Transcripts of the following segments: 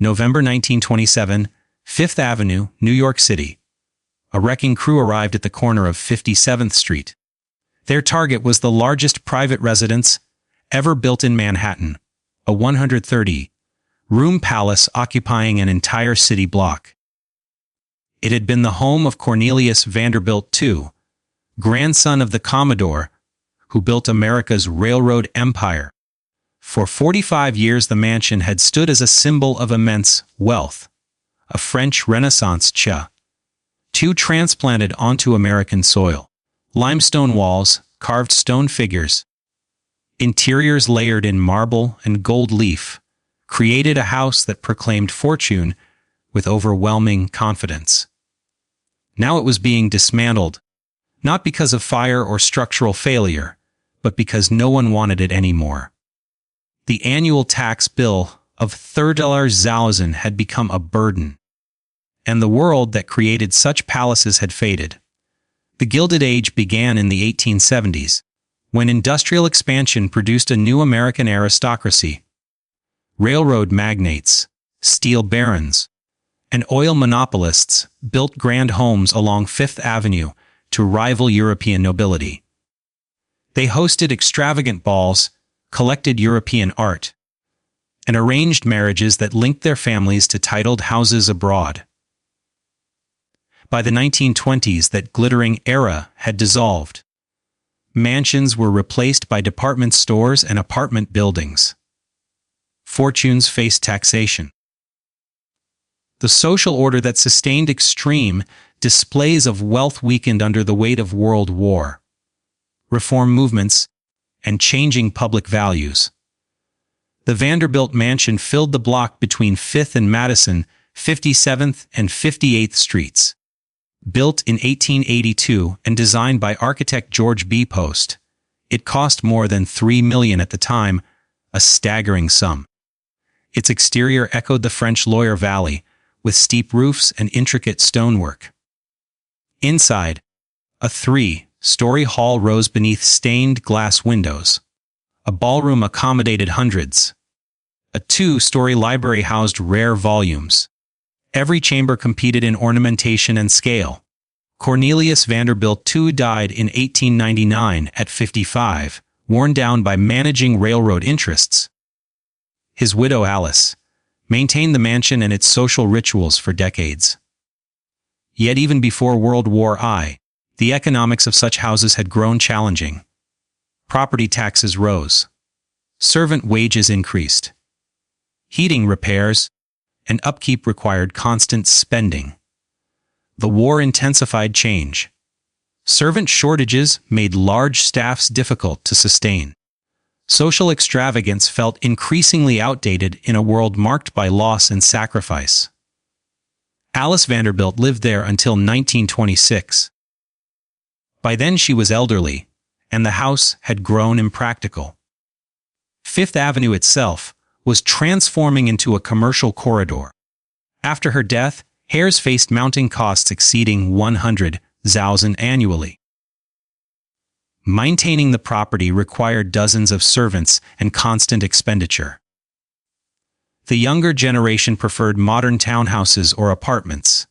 November 1927, Fifth Avenue, New York City. A wrecking crew arrived at the corner of 57th Street. Their target was the largest private residence ever built in Manhattan, a 130-room palace occupying an entire city block. It had been the home of Cornelius Vanderbilt II, grandson of the Commodore, who built America's railroad empire. For 45 years the mansion had stood as a symbol of immense wealth, a French Renaissance too transplanted onto American soil. Limestone walls, carved stone figures, interiors layered in marble and gold leaf, created a house that proclaimed fortune with overwhelming confidence. Now it was being dismantled, not because of fire or structural failure, but because no one wanted it anymore. The annual tax bill of $30,000 had become a burden, and the world that created such palaces had faded. The Gilded Age began in the 1870s, when industrial expansion produced a new American aristocracy. Railroad magnates, steel barons, and oil monopolists built grand homes along Fifth Avenue to rival European nobility. They hosted extravagant balls, collected European art, and arranged marriages that linked their families to titled houses abroad. By the 1920s, that glittering era had dissolved. Mansions were replaced by department stores and apartment buildings. Fortunes faced taxation. The social order that sustained extreme displays of wealth weakened under the weight of World War, reform movements, and changing public values. The Vanderbilt mansion filled the block between 5th and Madison, 57th and 58th Streets. Built in 1882 and designed by architect George B. Post, it cost more than $3 million at the time, a staggering sum. Its exterior echoed the French Loire Valley, with steep roofs and intricate stonework. Inside, a 3-story hall rose beneath stained glass windows. A ballroom accommodated hundreds. A 2-story library housed rare volumes. Every chamber competed in ornamentation and scale. Cornelius Vanderbilt II died in 1899 at 55, worn down by managing railroad interests. His widow Alice maintained the mansion and its social rituals for decades. Yet even before World War I, the economics of such houses had grown challenging. Property taxes rose. Servant wages increased. Heating repairs and upkeep required constant spending. The war intensified change. Servant shortages made large staffs difficult to sustain. Social extravagance felt increasingly outdated in a world marked by loss and sacrifice. Alice Vanderbilt lived there until 1926. By then she was elderly, and the house had grown impractical. Fifth Avenue itself was transforming into a commercial corridor. After her death, heirs faced mounting costs exceeding $100,000 annually. Maintaining the property required dozens of servants and constant expenditure. The younger generation preferred modern townhouses or apartments.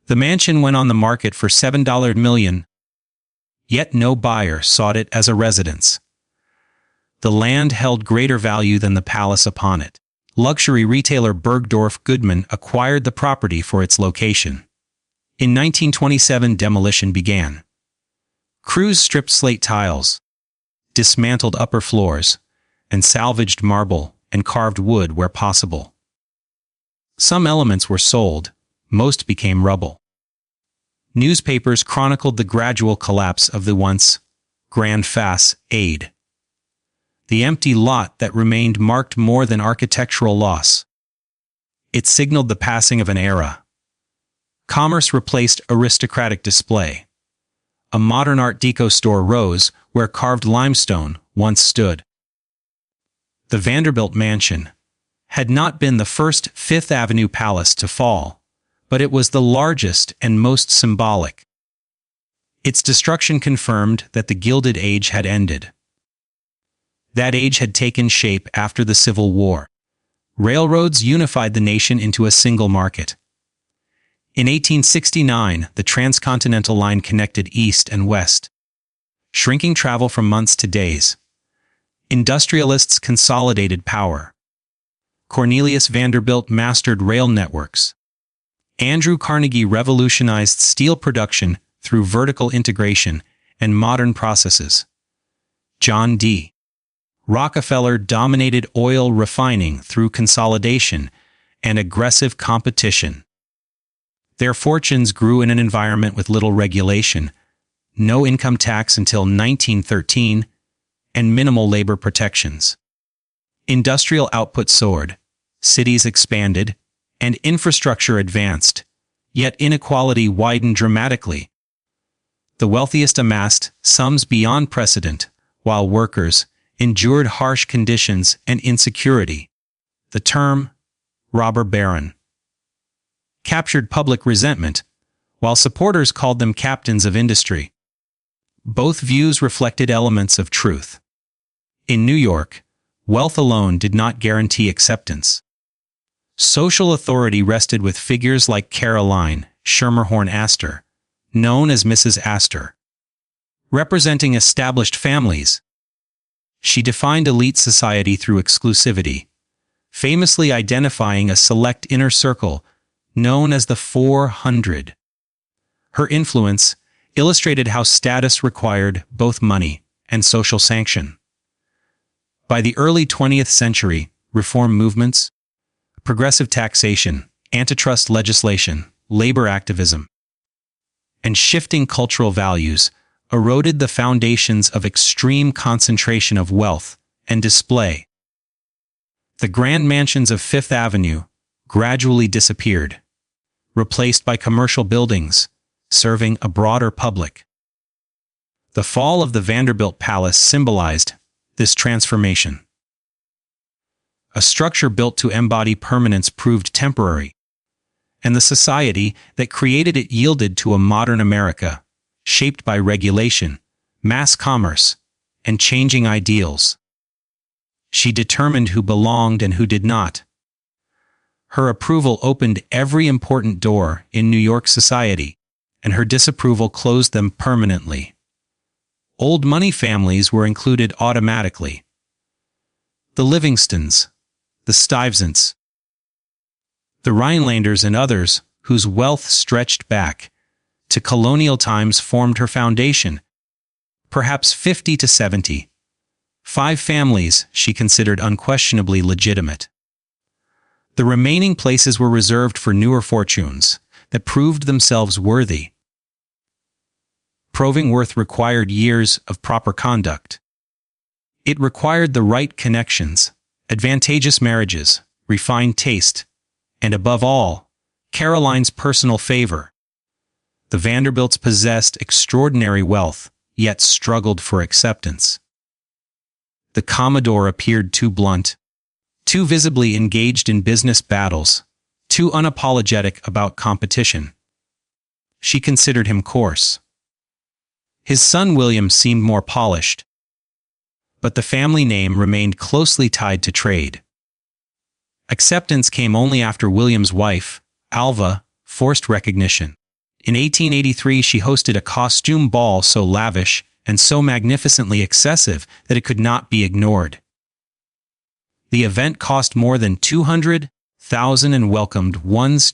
The mansion went on the market for $7 million, yet no buyer sought it as a residence. The land held greater value than the palace upon it. Luxury retailer Bergdorf Goodman acquired the property for its location. In 1927, demolition began. Crews stripped slate tiles, dismantled upper floors, and salvaged marble and carved wood where possible. Some elements were sold, most became rubble. Newspapers chronicled the gradual collapse of the once grand facade. The empty lot that remained marked more than architectural loss. It signaled the passing of an era. Commerce replaced aristocratic display. A modern Art Deco store rose where carved limestone once stood. The Vanderbilt mansion had not been the first Fifth Avenue palace to fall, but it was the largest and most symbolic. Its destruction confirmed that the Gilded Age had ended. That age had taken shape after the Civil War. Railroads unified the nation into a single market. In 1869, the transcontinental line connected east and west, shrinking travel from months to days. Industrialists consolidated power. Cornelius Vanderbilt mastered rail networks. Andrew Carnegie revolutionized steel production through vertical integration and modern processes. John D. Rockefeller dominated oil refining through consolidation and aggressive competition. Their fortunes grew in an environment with little regulation, no income tax until 1913, and minimal labor protections. Industrial output soared, cities expanded, and infrastructure advanced, yet inequality widened dramatically. The wealthiest amassed sums beyond precedent, while workers endured harsh conditions and insecurity. The term, robber baron, captured public resentment, while supporters called them captains of industry. Both views reflected elements of truth. In New York, wealth alone did not guarantee acceptance. Social authority rested with figures like Caroline Schermerhorn Astor, known as Mrs. Astor, representing established families. She defined elite society through exclusivity, famously identifying a select inner circle known as the 400. Her influence illustrated how status required both money and social sanction. By the early 20th century, reform movements, progressive taxation, antitrust legislation, labor activism, and shifting cultural values eroded the foundations of extreme concentration of wealth and display. The grand mansions of Fifth Avenue gradually disappeared, replaced by commercial buildings serving a broader public. The fall of the Vanderbilt Palace symbolized this transformation. A structure built to embody permanence proved temporary, and the society that created it yielded to a modern America, shaped by regulation, mass commerce, and changing ideals. She determined who belonged and who did not. Her approval opened every important door in New York society, and her disapproval closed them permanently. Old money families were included automatically. The Livingstons, the Stuyvesants, the Rhinelanders and others whose wealth stretched back to colonial times formed her foundation. Perhaps 50 to 70. 5 families she considered unquestionably legitimate. The remaining places were reserved for newer fortunes that proved themselves worthy. Proving worth required years of proper conduct. It required the right connections, advantageous marriages, refined taste, and above all, Caroline's personal favor. The Vanderbilts possessed extraordinary wealth, yet struggled for acceptance. The Commodore appeared too blunt, too visibly engaged in business battles, too unapologetic about competition. She considered him coarse. His son William seemed more polished, but the family name remained closely tied to trade. Acceptance came only after William's wife, Alva, forced recognition. In 1883, she hosted a costume ball so lavish and so magnificently excessive that it could not be ignored. The event cost more than $200,000 and welcomed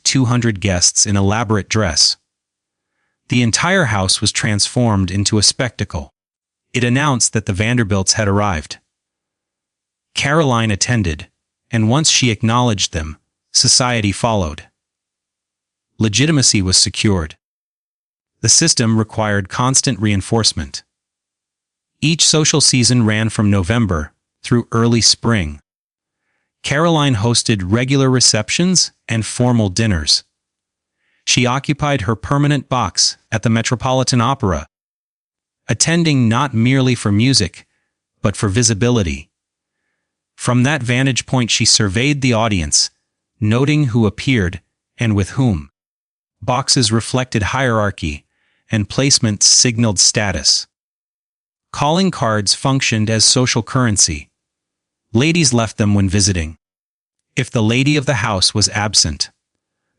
200 guests in elaborate dress. The entire house was transformed into a spectacle. It announced that the Vanderbilts had arrived. Caroline attended, and once she acknowledged them, society followed. Legitimacy was secured. The system required constant reinforcement. Each social season ran from November through early spring. Caroline hosted regular receptions and formal dinners. She occupied her permanent box at the Metropolitan Opera, attending not merely for music, but for visibility. From that vantage point she surveyed the audience, noting who appeared and with whom. Boxes reflected hierarchy, and placements signaled status. Calling cards functioned as social currency. Ladies left them when visiting. If the lady of the house was absent,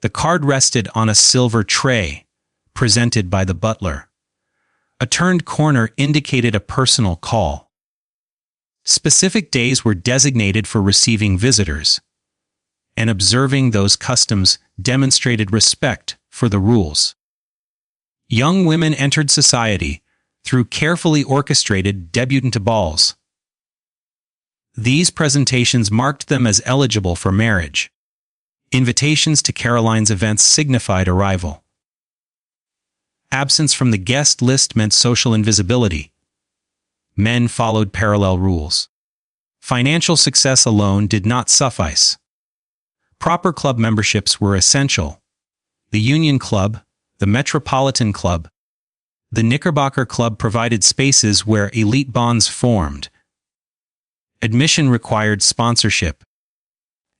the card rested on a silver tray, presented by the butler. A turned corner indicated a personal call. Specific days were designated for receiving visitors, and observing those customs demonstrated respect for the rules. Young women entered society through carefully orchestrated debutante balls. These presentations marked them as eligible for marriage. Invitations to Caroline's events signified arrival. Absence from the guest list meant social invisibility. Men followed parallel rules. Financial success alone did not suffice. Proper club memberships were essential. The Union Club, the Metropolitan Club, the Knickerbocker Club provided spaces where elite bonds formed. Admission required sponsorship,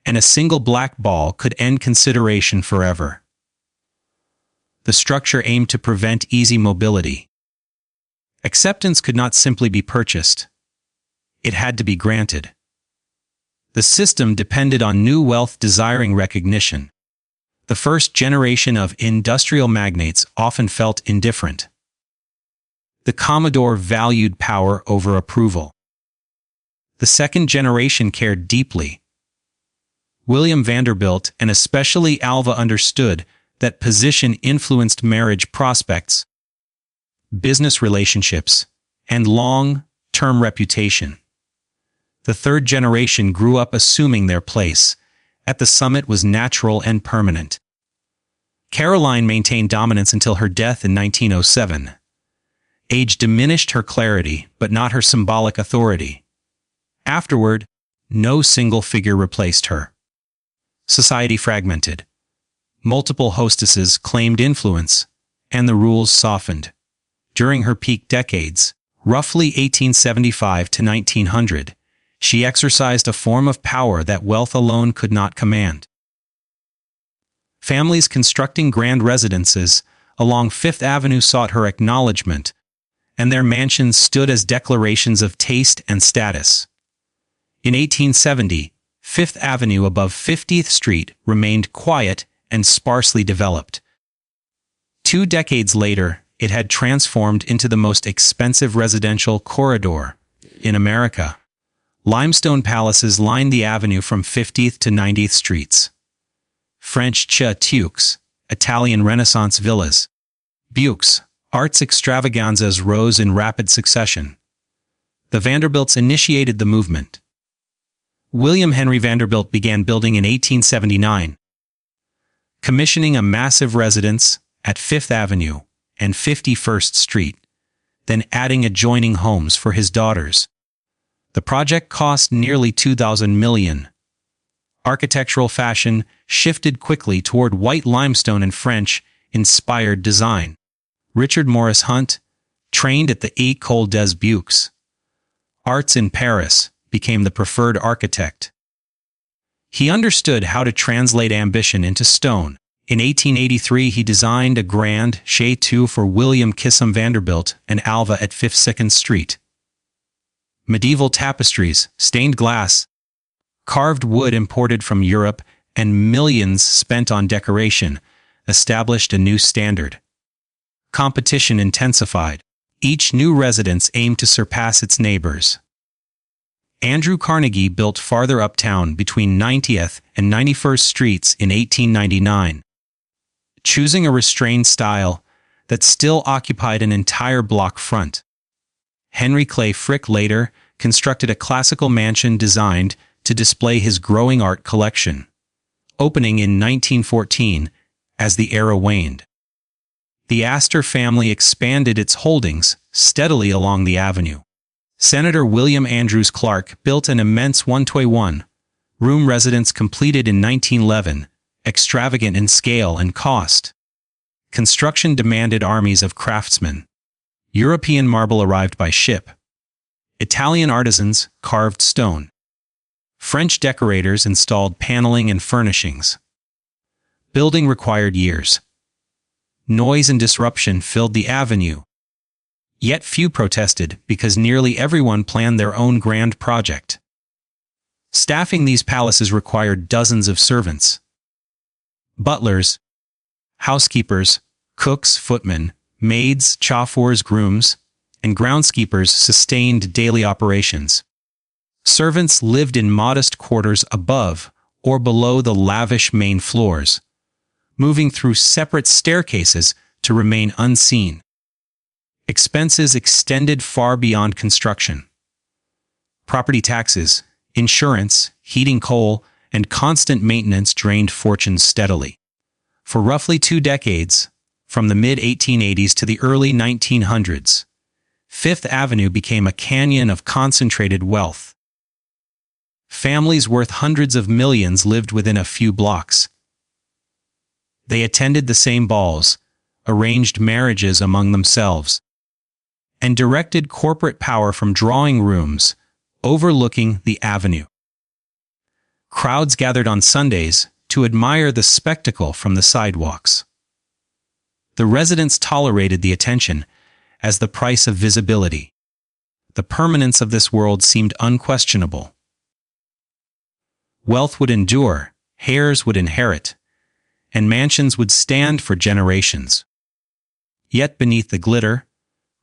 and a single black ball could end consideration forever. The structure aimed to prevent easy mobility. Acceptance could not simply be purchased. It had to be granted. The system depended on new wealth desiring recognition. The first generation of industrial magnates often felt indifferent. The Commodore valued power over approval. The second generation cared deeply. William Vanderbilt and especially Alva understood that position influenced marriage prospects, business relationships, and long-term reputation. The third generation grew up assuming their place at the summit was natural and permanent. Caroline maintained dominance until her death in 1907. Age diminished her clarity, but not her symbolic authority. Afterward, no single figure replaced her. Society fragmented. Multiple hostesses claimed influence, and the rules softened. During her peak decades, roughly 1875 to 1900, she exercised a form of power that wealth alone could not command. Families constructing grand residences along Fifth Avenue sought her acknowledgement, and their mansions stood as declarations of taste and status. In 1870, Fifth Avenue above 50th Street remained quiet and sparsely developed. 2 decades later, it had transformed into the most expensive residential corridor in America. Limestone palaces lined the avenue from 50th to 90th Streets. French chateaux, Italian Renaissance villas, buques, arts extravaganzas rose in rapid succession. The Vanderbilts initiated the movement. William Henry Vanderbilt began building in 1879, commissioning a massive residence at Fifth Avenue and 51st Street, then adding adjoining homes for his daughters. The project cost nearly $2,000 million. Architectural fashion shifted quickly toward white limestone and French-inspired design. Richard Morris Hunt, trained at the École des Beaux Arts in Paris, became the preferred architect. He understood how to translate ambition into stone. In 1883, he designed a grand chateau for William Kissam Vanderbilt and Alva at 52nd Street. Medieval tapestries, stained glass, carved wood imported from Europe, and millions spent on decoration established a new standard. Competition intensified. Each new residence aimed to surpass its neighbors. Andrew Carnegie built farther uptown between 90th and 91st Streets in 1899, choosing a restrained style that still occupied an entire block front. Henry Clay Frick later constructed a classical mansion designed to display his growing art collection, opening in 1914 as the era waned. The Astor family expanded its holdings steadily along the avenue. Senator William Andrews Clark built an immense 121-room residence completed in 1911, extravagant in scale and cost. Construction demanded armies of craftsmen. European marble arrived by ship. Italian artisans carved stone. French decorators installed paneling and furnishings. Building required years. Noise and disruption filled the avenue. Yet few protested because nearly everyone planned their own grand project. Staffing these palaces required dozens of servants. Butlers, housekeepers, cooks, footmen, maids, chauffeurs, grooms, and groundskeepers sustained daily operations. Servants lived in modest quarters above or below the lavish main floors, moving through separate staircases to remain unseen. Expenses extended far beyond construction. Property taxes, insurance, heating coal, and constant maintenance drained fortunes steadily. For roughly 2 decades, from the mid-1880s to the early 1900s, Fifth Avenue became a canyon of concentrated wealth. Families worth hundreds of millions lived within a few blocks. They attended the same balls, arranged marriages among themselves, and directed corporate power from drawing rooms overlooking the avenue. Crowds gathered on Sundays to admire the spectacle from the sidewalks. The residents tolerated the attention as the price of visibility. The permanence of this world seemed unquestionable. Wealth would endure, heirs would inherit, and mansions would stand for generations. Yet beneath the glitter,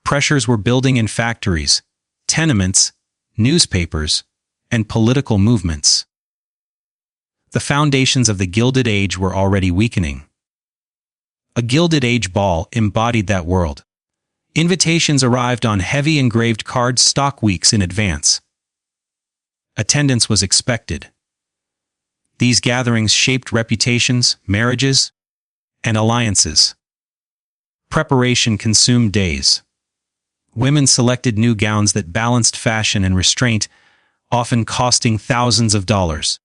pressures were building in factories, tenements, newspapers, and political movements. The foundations of the Gilded Age were already weakening. A Gilded Age ball embodied that world. Invitations arrived on heavy engraved cards stock weeks in advance. Attendance was expected. These gatherings shaped reputations, marriages, and alliances. Preparation consumed days. Women selected new gowns that balanced fashion and restraint, often costing thousands of dollars.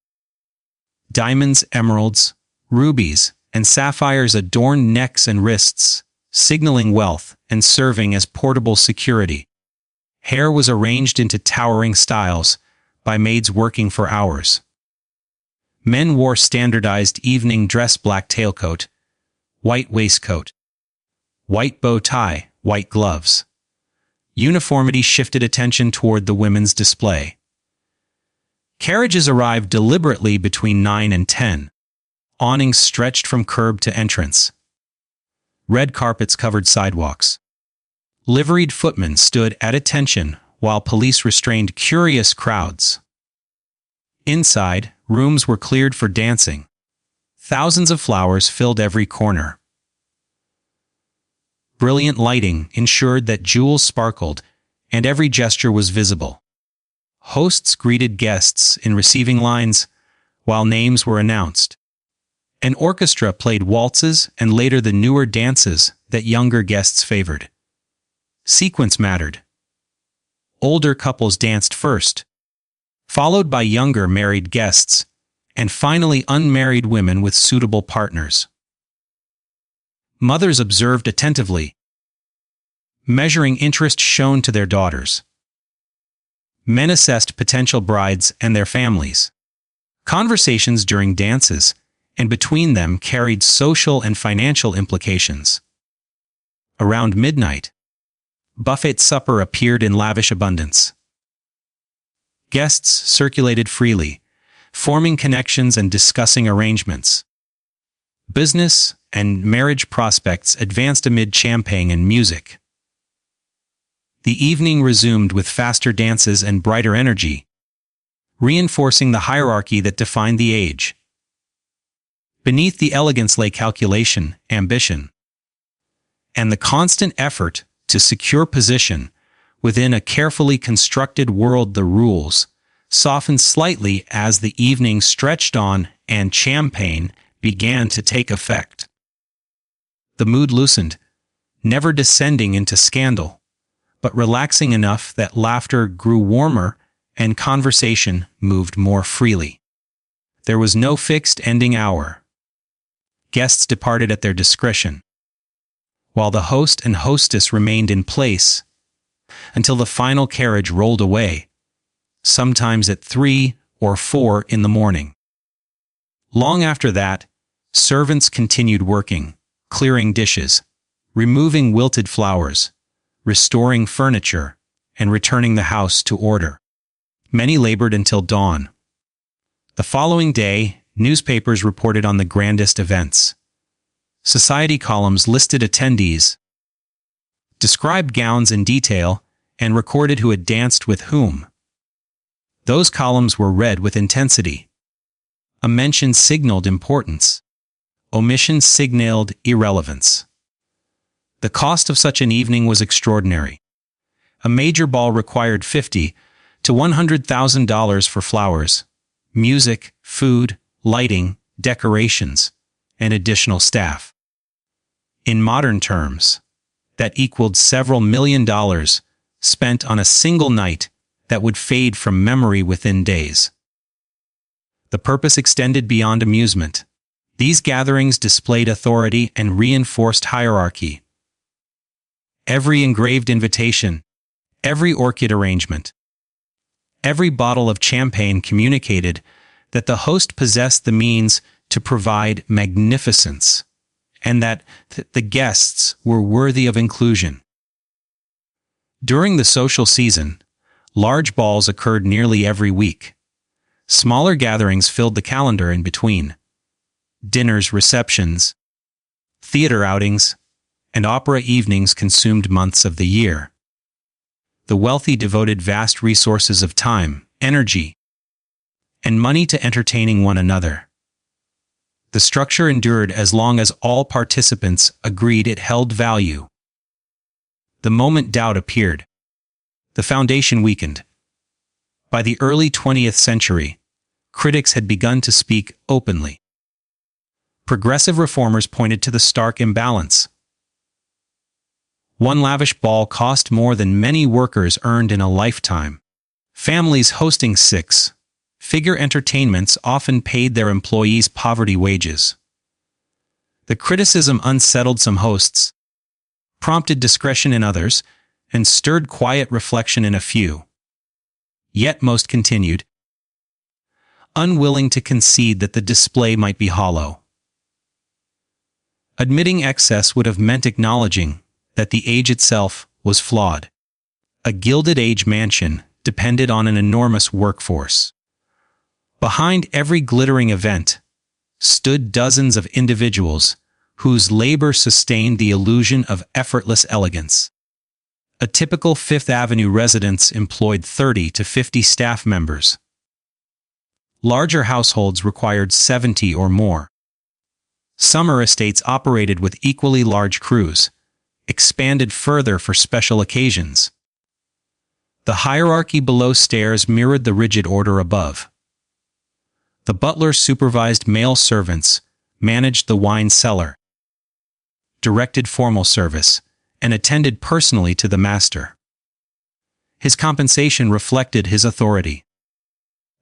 Diamonds, emeralds, rubies, and sapphires adorned necks and wrists, signaling wealth and serving as portable security. Hair was arranged into towering styles by maids working for hours. Men wore standardized evening dress: black tailcoat, white waistcoat, white bow tie, white gloves. Uniformity shifted attention toward the women's display. Carriages arrived deliberately between 9 and 10. Awnings stretched from curb to entrance. Red carpets covered sidewalks. Liveried footmen stood at attention while police restrained curious crowds. Inside, rooms were cleared for dancing. Thousands of flowers filled every corner. Brilliant lighting ensured that jewels sparkled and every gesture was visible. Hosts greeted guests in receiving lines while names were announced. An orchestra played waltzes and later the newer dances that younger guests favored. Sequence mattered. Older couples danced first, followed by younger married guests, and finally unmarried women with suitable partners. Mothers observed attentively, measuring interest shown to their daughters. Men assessed potential brides and their families. Conversations during dances and between them carried social and financial implications. Around midnight, buffet supper appeared in lavish abundance. Guests circulated freely, forming connections and discussing arrangements. Business and marriage prospects advanced amid champagne and music. The evening resumed with faster dances and brighter energy, reinforcing the hierarchy that defined the age. Beneath the elegance lay calculation, ambition, and the constant effort to secure position within a carefully constructed world. The rules softened slightly as the evening stretched on and champagne began to take effect. The mood loosened, never descending into scandal, but relaxing enough that laughter grew warmer and conversation moved more freely. There was no fixed ending hour. Guests departed at their discretion, while the host and hostess remained in place until the final carriage rolled away, sometimes at 3 or 4 in the morning. Long after that, servants continued working, clearing dishes, removing wilted flowers, restoring furniture, and returning the house to order. Many labored until dawn, The following day, newspapers reported on the grandest events. Society columns listed attendees, described gowns in detail, and recorded who had danced with whom. Those columns were read with intensity. A mention signaled importance. Omission signaled irrelevance. The cost of such an evening was extraordinary. A major ball required $50,000 to $100,000 for flowers, music, food, lighting, decorations, and additional staff. In modern terms, that equaled several $1 million spent on a single night that would fade from memory within days. The purpose extended beyond amusement. These gatherings displayed authority and reinforced hierarchy. Every engraved invitation, every orchid arrangement, every bottle of champagne communicated that the host possessed the means to provide magnificence, and that the guests were worthy of inclusion. During the social season, large balls occurred nearly every week. Smaller gatherings filled the calendar in between. Dinners, receptions, theater outings, and opera evenings consumed months of the year. The wealthy devoted vast resources of time, energy, and money to entertaining one another. The structure endured as long as all participants agreed it held value. The moment doubt appeared, the foundation weakened. By the early 20th century, critics had begun to speak openly. Progressive reformers pointed to the stark imbalance. One lavish ball cost more than many workers earned in a lifetime. Families hosting six-figure entertainments often paid their employees poverty wages. The criticism unsettled some hosts, prompted discretion in others, and stirred quiet reflection in a few. Yet most continued, unwilling to concede that the display might be hollow. Admitting excess would have meant acknowledging that the age itself was flawed. A Gilded Age mansion depended on an enormous workforce. Behind every glittering event stood dozens of individuals whose labor sustained the illusion of effortless elegance. A typical Fifth Avenue residence employed 30 to 50 staff members. Larger households required 70 or more. Summer estates operated with equally large crews, expanded further for special occasions. The hierarchy below stairs mirrored the rigid order above. The butler supervised male servants, managed the wine cellar, directed formal service, and attended personally to the master. His compensation reflected his authority.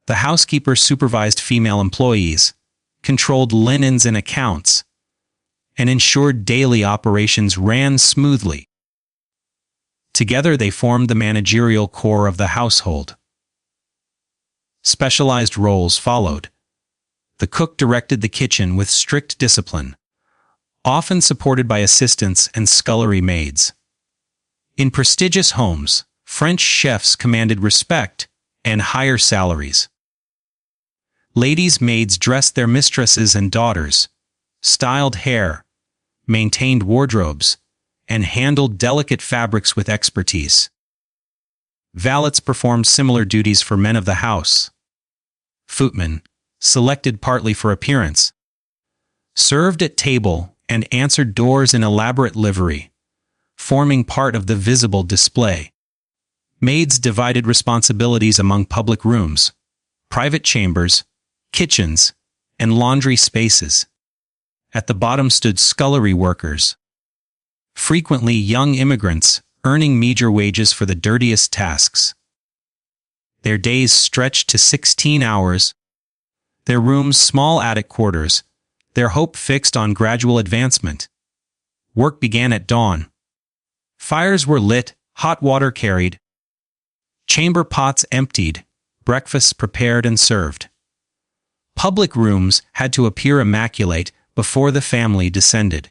The housekeeper supervised female employees, controlled linens and accounts, and ensured daily operations ran smoothly. Together they formed the managerial core of the household. Specialized roles followed. The cook directed the kitchen with strict discipline, often supported by assistants and scullery maids. In prestigious homes, French chefs commanded respect and higher salaries. Ladies' maids dressed their mistresses and daughters, styled hair, maintained wardrobes, and handled delicate fabrics with expertise. Valets performed similar duties for men of the house. Footmen, selected partly for appearance, served at table and answered doors in elaborate livery, forming part of the visible display. Maids divided responsibilities among public rooms, private chambers, kitchens, and laundry spaces. At the bottom stood scullery workers, frequently young immigrants earning meager wages for the dirtiest tasks. Their days stretched to 16 hours, their rooms small attic quarters, their hope fixed on gradual advancement. Work began at dawn. Fires were lit, hot water carried, chamber pots emptied, breakfasts prepared and served. Public rooms had to appear immaculate before the family descended.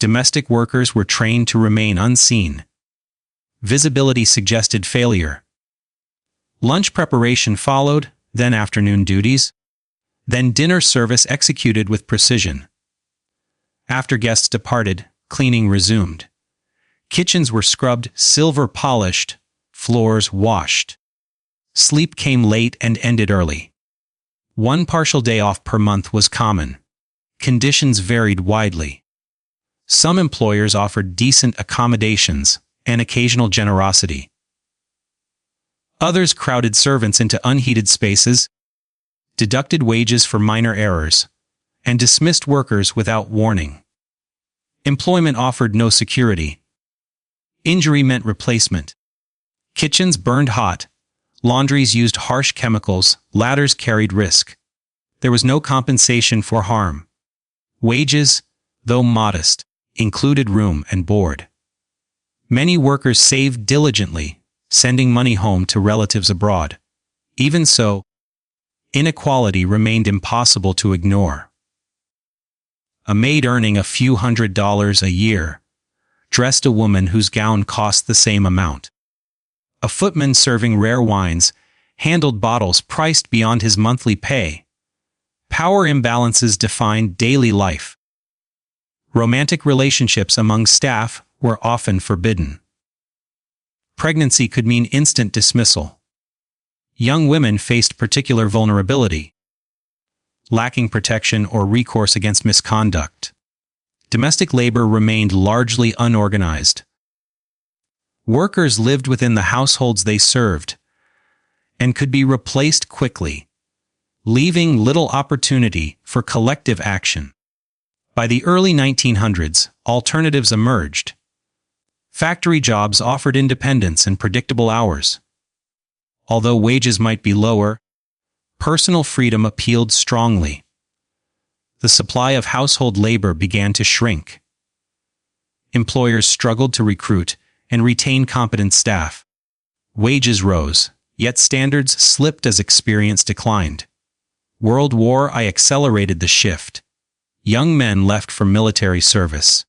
Domestic workers were trained to remain unseen. Visibility suggested failure. Lunch preparation followed, then afternoon duties. then dinner service executed with precision. After guests departed, cleaning resumed. Kitchens were scrubbed, silver polished, floors washed. Sleep came late and ended early. One partial day off per month was common. Conditions varied widely. Some employers offered decent accommodations and occasional generosity. Others crowded servants into unheated spaces, deducted wages for minor errors, and dismissed workers without warning. Employment offered no security. Injury meant replacement. Kitchens burned hot, laundries used harsh chemicals, ladders carried risk. There was no compensation for harm. Wages, though modest, included room and board. Many workers saved diligently, sending money home to relatives abroad. Even so, inequality remained impossible to ignore. A maid earning a few $100s a year dressed a woman whose gown cost the same amount. A footman serving rare wines handled bottles priced beyond his monthly pay. Power imbalances defined daily life. Romantic relationships among staff were often forbidden. Pregnancy could mean instant dismissal. Young women faced particular vulnerability, lacking protection or recourse against misconduct. Domestic labor remained largely unorganized. Workers lived within the households they served and could be replaced quickly, leaving little opportunity for collective action. By the early 1900s, alternatives emerged. Factory jobs offered independence and predictable hours. Although wages might be lower, personal freedom appealed strongly. The supply of household labor began to shrink. Employers struggled to recruit and retain competent staff. Wages rose, yet standards slipped as experience declined. World War I accelerated the shift. Young men left for military service.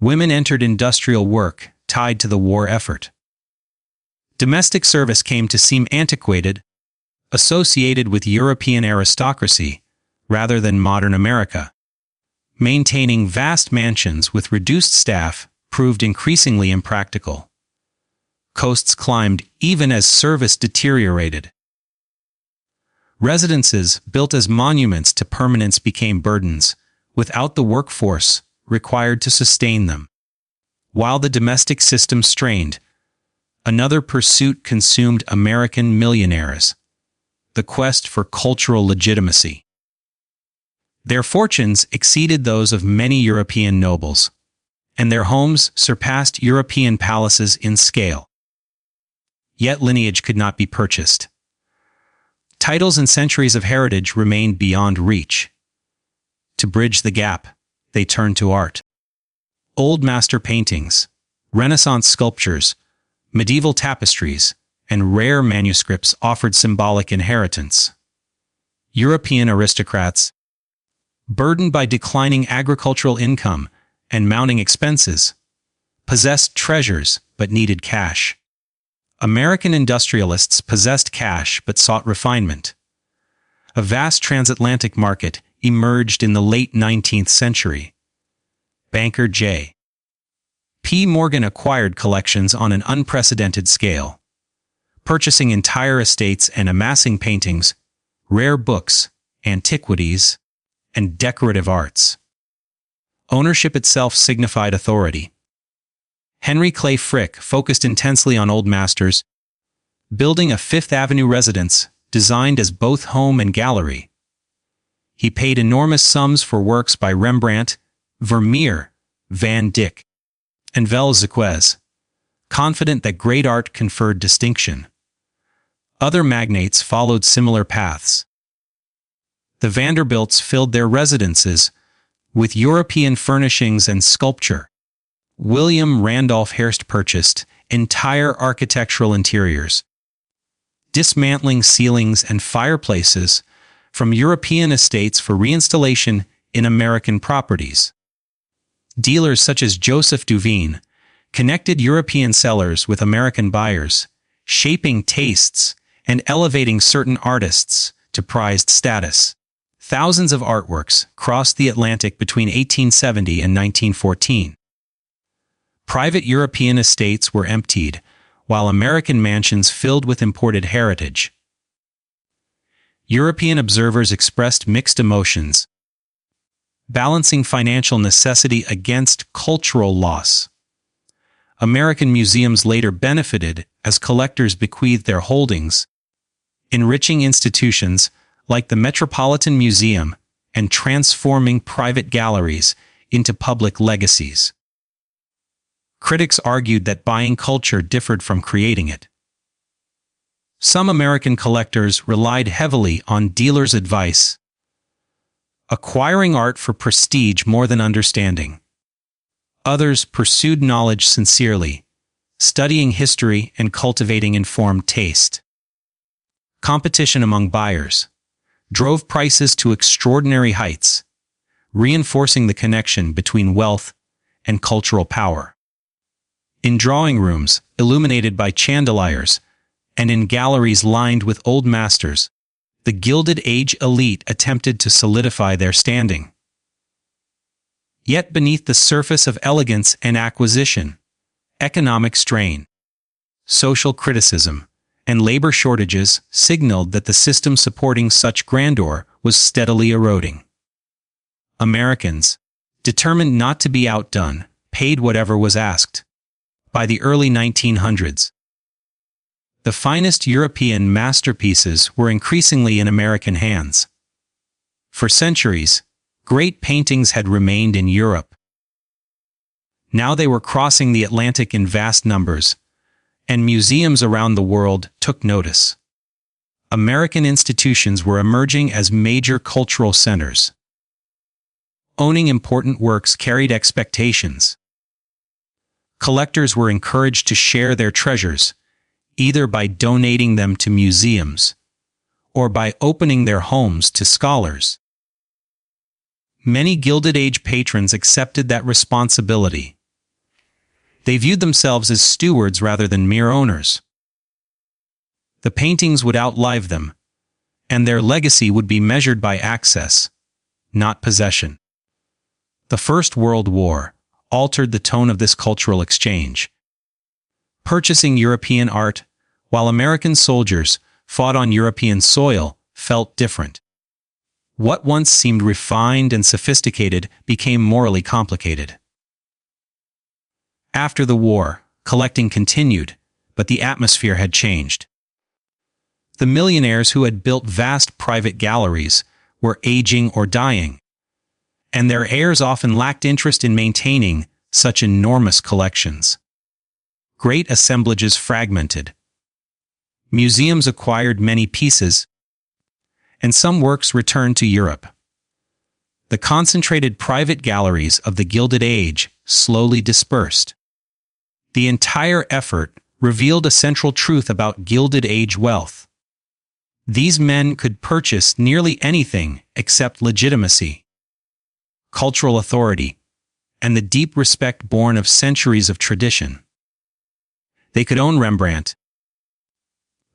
Women entered industrial work, tied to the war effort. Domestic service came to seem antiquated, associated with European aristocracy, rather than modern America. Maintaining vast mansions with reduced staff proved increasingly impractical. Costs climbed even as service deteriorated. Residences built as monuments to permanence became burdens, without the workforce required to sustain them. While the domestic system strained, another pursuit consumed American millionaires: the quest for cultural legitimacy. Their fortunes exceeded those of many European nobles, and their homes surpassed European palaces in scale. Yet lineage could not be purchased. Titles and centuries of heritage remained beyond reach. To bridge the gap, they turned to art. Old master paintings, Renaissance sculptures, medieval tapestries, and rare manuscripts offered symbolic inheritance. European aristocrats, burdened by declining agricultural income and mounting expenses, possessed treasures but needed cash. American industrialists possessed cash but sought refinement. A vast transatlantic market emerged in the late 19th century. Banker J. P. Morgan acquired collections on an unprecedented scale, purchasing entire estates and amassing paintings, rare books, antiquities, and decorative arts. Ownership itself signified authority. Henry Clay Frick focused intensely on old masters, building a Fifth Avenue residence designed as both home and gallery. He paid enormous sums for works by Rembrandt, Vermeer, Van Dyck, and Velázquez, confident that great art conferred distinction. Other magnates followed similar paths. The Vanderbilts filled their residences with European furnishings and sculpture. William Randolph Hearst purchased entire architectural interiors, dismantling ceilings and fireplaces from European estates for reinstallation in American properties. Dealers such as Joseph Duveen connected European sellers with American buyers, shaping tastes and elevating certain artists to prized status. Thousands of artworks crossed the Atlantic between 1870 and 1914. Private European estates were emptied, while American mansions filled with imported heritage. European observers expressed mixed emotions, balancing financial necessity against cultural loss. American museums later benefited as collectors bequeathed their holdings, enriching institutions like the Metropolitan Museum and transforming private galleries into public legacies. Critics argued that buying culture differed from creating it. Some American collectors relied heavily on dealers' advice, acquiring art for prestige more than understanding. Others pursued knowledge sincerely, studying history and cultivating informed taste. Competition among buyers drove prices to extraordinary heights, reinforcing the connection between wealth and cultural power. In drawing rooms illuminated by chandeliers and in galleries lined with old masters, the Gilded Age elite attempted to solidify their standing. Yet beneath the surface of elegance and acquisition, economic strain, social criticism, and labor shortages signaled that the system supporting such grandeur was steadily eroding. Americans, determined not to be outdone, paid whatever was asked. By the early 1900s, the finest European masterpieces were increasingly in American hands. For centuries, great paintings had remained in Europe. Now they were crossing the Atlantic in vast numbers, and museums around the world took notice. American institutions were emerging as major cultural centers. Owning important works carried expectations. Collectors were encouraged to share their treasures, either by donating them to museums or by opening their homes to scholars. Many Gilded Age patrons accepted that responsibility. They viewed themselves as stewards rather than mere owners. The paintings would outlive them, and their legacy would be measured by access, not possession. The First World War altered the tone of this cultural exchange. Purchasing European art, while American soldiers fought on European soil, felt different. What once seemed refined and sophisticated became morally complicated. After the war, collecting continued, but the atmosphere had changed. The millionaires who had built vast private galleries were aging or dying, and their heirs often lacked interest in maintaining such enormous collections. Great assemblages fragmented. Museums acquired many pieces, and some works returned to Europe. The concentrated private galleries of the Gilded Age slowly dispersed. The entire effort revealed a central truth about Gilded Age wealth. These men could purchase nearly anything except legitimacy, cultural authority, and the deep respect born of centuries of tradition. They could own Rembrandt,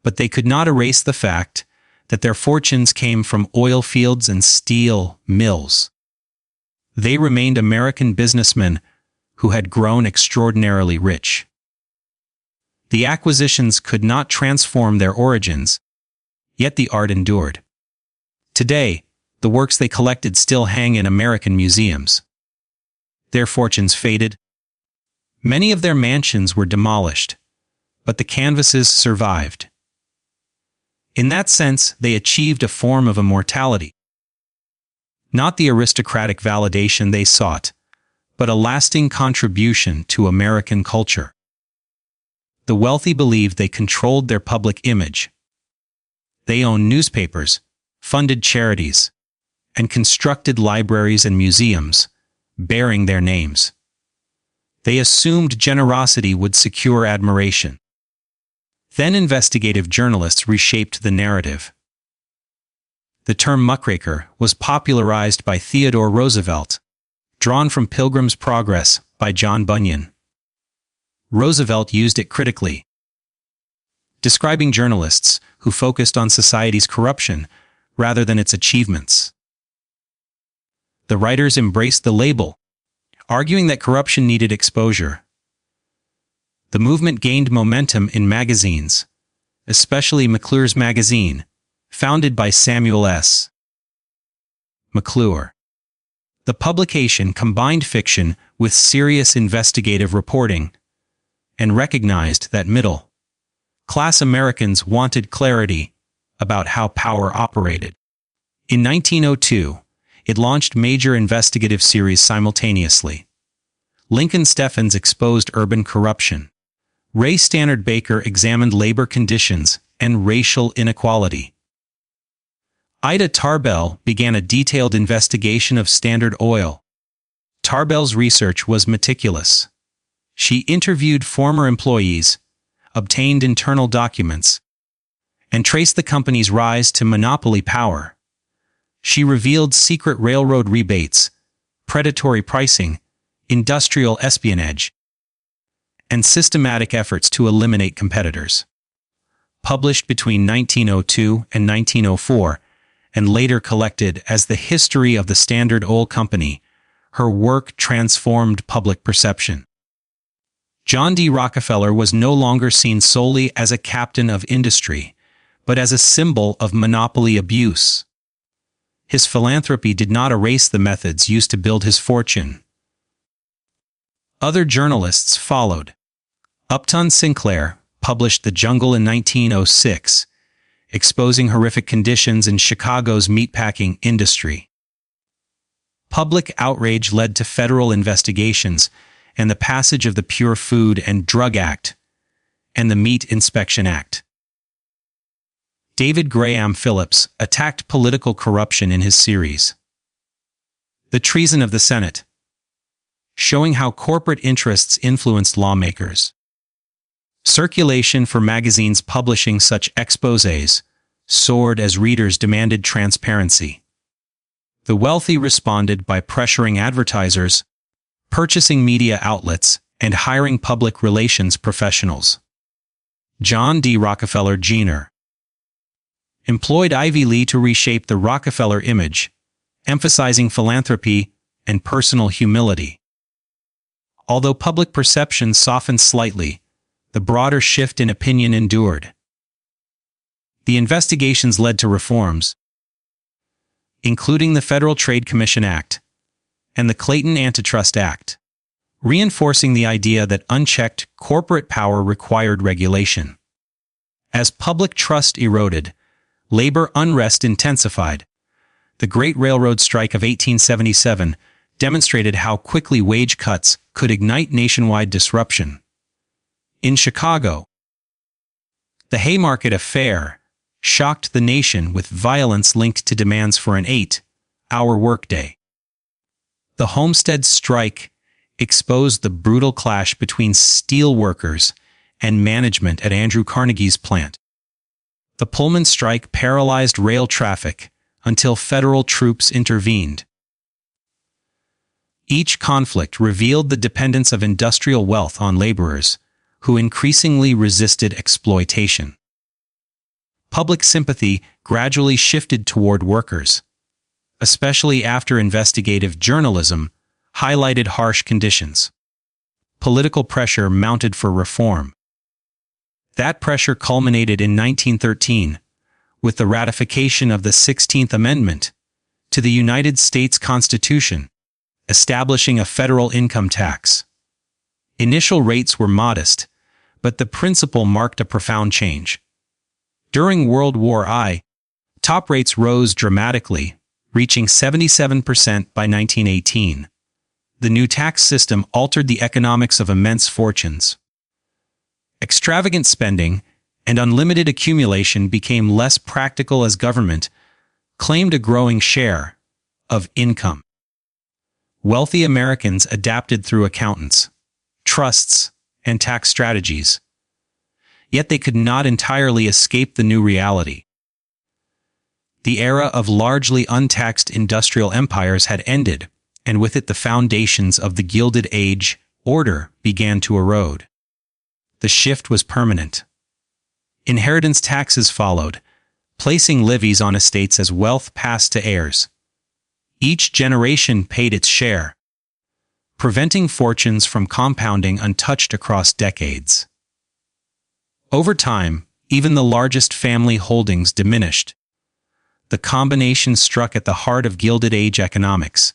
but they could not erase the fact that their fortunes came from oil fields and steel mills. They remained American businessmen who had grown extraordinarily rich. The acquisitions could not transform their origins, yet the art endured. Today, the works they collected still hang in American museums. Their fortunes faded. Many of their mansions were demolished, but the canvases survived. In that sense, they achieved a form of immortality. Not the aristocratic validation they sought, but a lasting contribution to American culture. The wealthy believed they controlled their public image. They owned newspapers, funded charities, and constructed libraries and museums, bearing their names. They assumed generosity would secure admiration. Then investigative journalists reshaped the narrative. The term muckraker was popularized by Theodore Roosevelt, drawn from Pilgrim's Progress by John Bunyan. Roosevelt used it critically, describing journalists who focused on society's corruption rather than its achievements. the writers embraced the label, arguing that corruption needed exposure. The movement gained momentum in magazines, especially McClure's magazine, founded by Samuel S. McClure. The publication combined fiction with serious investigative reporting and recognized that middle-class Americans wanted clarity about how power operated. In 1902, it launched major investigative series simultaneously. Lincoln Steffens exposed urban corruption. Ray Stannard Baker examined labor conditions and racial inequality. Ida Tarbell began a detailed investigation of Standard Oil. Tarbell's research was meticulous. She interviewed former employees, obtained internal documents, and traced the company's rise to monopoly power. She revealed secret railroad rebates, predatory pricing, industrial espionage, and systematic efforts to eliminate competitors. Published between 1902 and 1904, and later collected as The History of the Standard Oil Company, her work transformed public perception. John D. Rockefeller was no longer seen solely as a captain of industry, but as a symbol of monopoly abuse. His philanthropy did not erase the methods used to build his fortune. Other journalists followed. Upton Sinclair published The Jungle in 1906, exposing horrific conditions in Chicago's meatpacking industry. Public outrage led to federal investigations and the passage of the Pure Food and Drug Act and the Meat Inspection Act. David Graham Phillips attacked political corruption in his series, The Treason of the Senate, showing how corporate interests influenced lawmakers. Circulation for magazines publishing such exposés soared as readers demanded transparency. The wealthy responded by pressuring advertisers, purchasing media outlets, and hiring public relations professionals. John D. Rockefeller Jr. employed Ivy Lee to reshape the Rockefeller image, emphasizing philanthropy and personal humility. Although public perception softened slightly, the broader shift in opinion endured. The investigations led to reforms, including the Federal Trade Commission Act and the Clayton Antitrust Act, reinforcing the idea that unchecked corporate power required regulation. As public trust eroded, labor unrest intensified. The Great Railroad Strike of 1877 demonstrated how quickly wage cuts could ignite nationwide disruption. In Chicago, the Haymarket Affair shocked the nation with violence linked to demands for an 8-hour workday. The Homestead Strike exposed the brutal clash between steel workers and management at Andrew Carnegie's plant. The Pullman strike paralyzed rail traffic until federal troops intervened. Each conflict revealed the dependence of industrial wealth on laborers, who increasingly resisted exploitation. Public sympathy gradually shifted toward workers, especially after investigative journalism highlighted harsh conditions. Political pressure mounted for reform. That pressure culminated in 1913 with the ratification of the 16th Amendment to the United States Constitution, establishing a federal income tax. Initial rates were modest, but the principle marked a profound change. During World War I, top rates rose dramatically, reaching 77% by 1918. The new tax system altered the economics of immense fortunes. Extravagant spending and unlimited accumulation became less practical as government claimed a growing share of income. Wealthy Americans adapted through accountants, trusts, and tax strategies. Yet they could not entirely escape the new reality. The era of largely untaxed industrial empires had ended, and with it the foundations of the Gilded Age order began to erode. The shift was permanent. Inheritance taxes followed, placing levies on estates as wealth passed to heirs. Each generation paid its share, preventing fortunes from compounding untouched across decades. Over time, even the largest family holdings diminished. The combination struck at the heart of Gilded Age economics.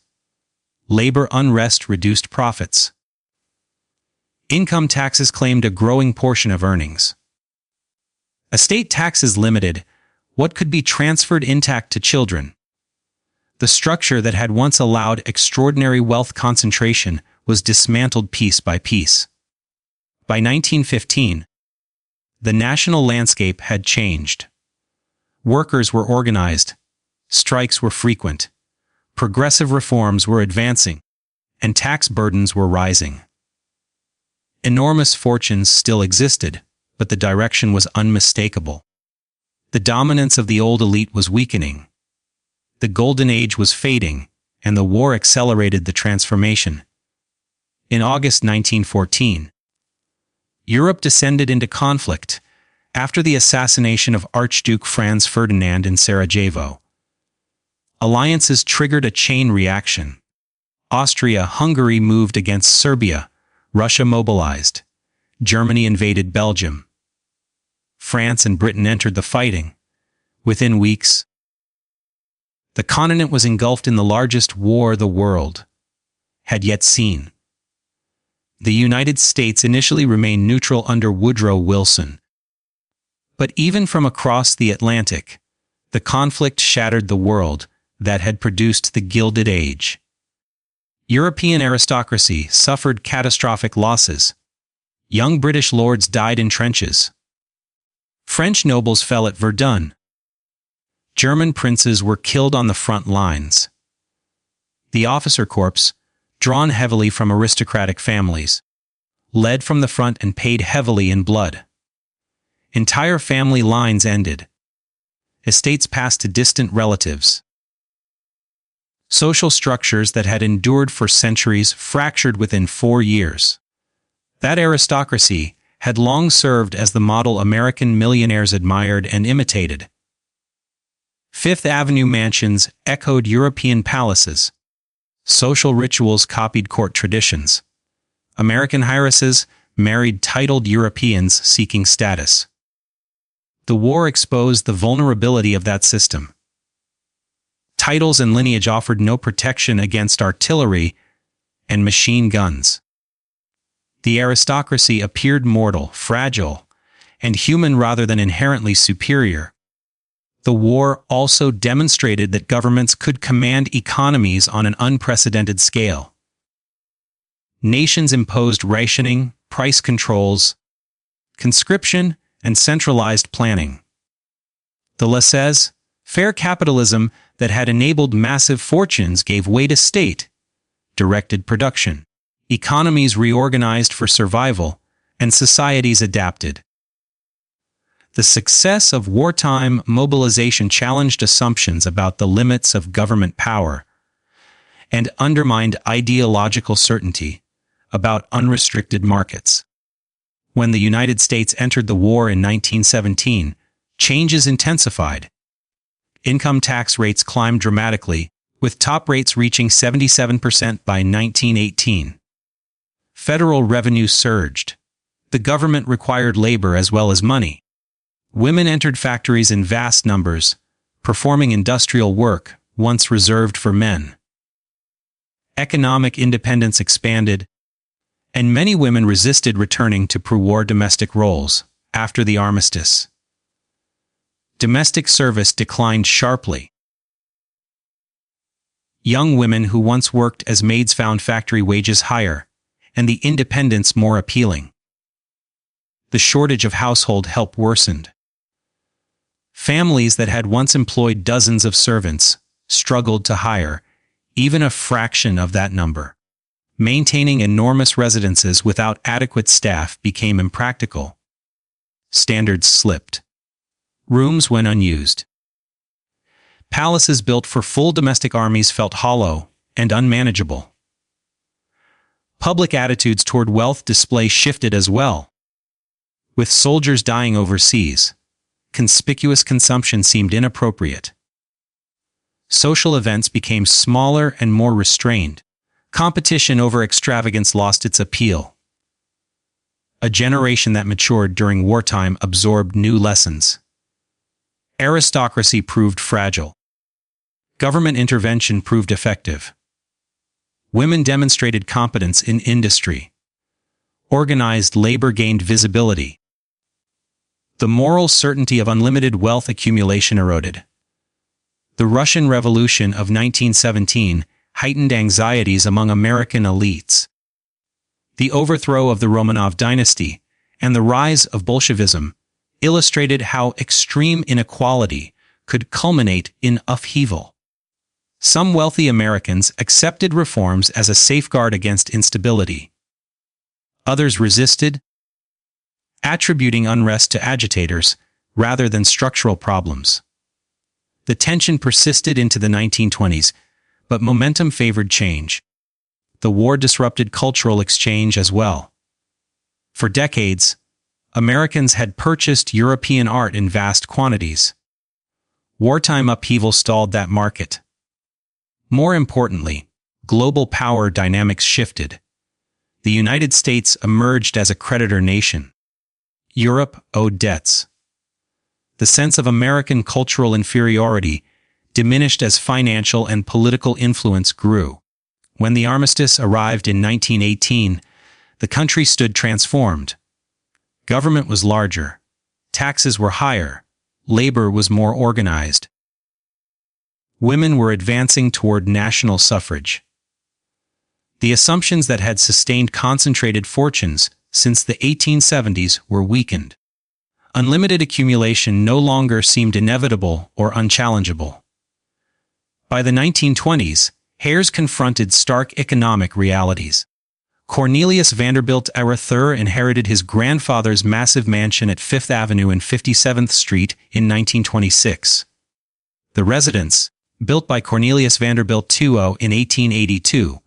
Labor unrest reduced profits. Income taxes claimed a growing portion of earnings. Estate taxes limited what could be transferred intact to children. The structure that had once allowed extraordinary wealth concentration was dismantled piece by piece. By 1915, the national landscape had changed. Workers were organized, strikes were frequent, progressive reforms were advancing, and tax burdens were rising. Enormous fortunes still existed, but the direction was unmistakable. The dominance of the old elite was weakening. The Golden Age was fading, and the war accelerated the transformation. In August 1914, Europe descended into conflict after the assassination of Archduke Franz Ferdinand in Sarajevo. Alliances triggered a chain reaction. Austria-Hungary moved against Serbia, Russia mobilized, Germany invaded Belgium. France and Britain entered the fighting. Within weeks, the continent was engulfed in the largest war the world had yet seen. The United States initially remained neutral under Woodrow Wilson. But even from across the Atlantic, the conflict shattered the world that had produced the Gilded Age. European aristocracy suffered catastrophic losses. Young British lords died in trenches. French nobles fell at Verdun. German princes were killed on the front lines. The officer corps, drawn heavily from aristocratic families, led from the front and paid heavily in blood. Entire family lines ended. Estates passed to distant relatives. Social structures that had endured for centuries fractured within 4 years. That aristocracy had long served as the model American millionaires admired and imitated. Fifth Avenue mansions echoed European palaces. Social rituals copied court traditions. American heiresses married titled Europeans seeking status. The war exposed the vulnerability of that system. Titles and lineage offered no protection against artillery and machine guns. The aristocracy appeared mortal, fragile, and human rather than inherently superior. The war also demonstrated that governments could command economies on an unprecedented scale. Nations imposed rationing, price controls, conscription, and centralized planning. The laissez-faire capitalism that had enabled massive fortunes gave way to state-directed production. Economies reorganized for survival, and societies adapted. The success of wartime mobilization challenged assumptions about the limits of government power and undermined ideological certainty about unrestricted markets. When the United States entered the war in 1917, changes intensified. Income tax rates climbed dramatically, with top rates reaching 77% by 1918. Federal revenue surged. The government required labor as well as money. Women entered factories in vast numbers, performing industrial work once reserved for men. Economic independence expanded, and many women resisted returning to pre-war domestic roles after the armistice. Domestic service declined sharply. Young women who once worked as maids found factory wages higher, and the independence more appealing. The shortage of household help worsened. Families that had once employed dozens of servants struggled to hire even a fraction of that number. Maintaining enormous residences without adequate staff became impractical. Standards slipped. Rooms went unused. Palaces built for full domestic armies felt hollow and unmanageable. Public attitudes toward wealth display shifted as well. With soldiers dying overseas, conspicuous consumption seemed inappropriate. social events became smaller and more restrained. Competition over extravagance lost its appeal. A generation that matured during wartime absorbed new lessons. Aristocracy proved fragile. Government intervention proved effective. Women demonstrated competence in industry. Organized labor gained visibility. The moral certainty of unlimited wealth accumulation eroded. The Russian Revolution of 1917 heightened anxieties among American elites. The overthrow of the Romanov dynasty and the rise of Bolshevism illustrated how extreme inequality could culminate in upheaval. Some wealthy Americans accepted reforms as a safeguard against instability. Others resisted, attributing unrest to agitators rather than structural problems. The tension persisted into the 1920s, but momentum favored change. The war disrupted cultural exchange as well. For decades, Americans had purchased European art in vast quantities. Wartime upheaval stalled that market. More importantly, global power dynamics shifted. The United States emerged as a creditor nation. Europe owed debts. The sense of American cultural inferiority diminished as financial and political influence grew. When the armistice arrived in 1918, the country stood transformed. Government was larger. Taxes were higher. Labor was more organized. Women were advancing toward national suffrage. The assumptions that had sustained concentrated fortunes since the 1870s were weakened. Unlimited accumulation no longer seemed inevitable or unchallengeable. By the 1920s, heirs confronted stark economic realities. Cornelius Vanderbilt III inherited his grandfather's massive mansion at 5th Avenue and 57th Street in 1926. The residence, built by Cornelius Vanderbilt II in 1882,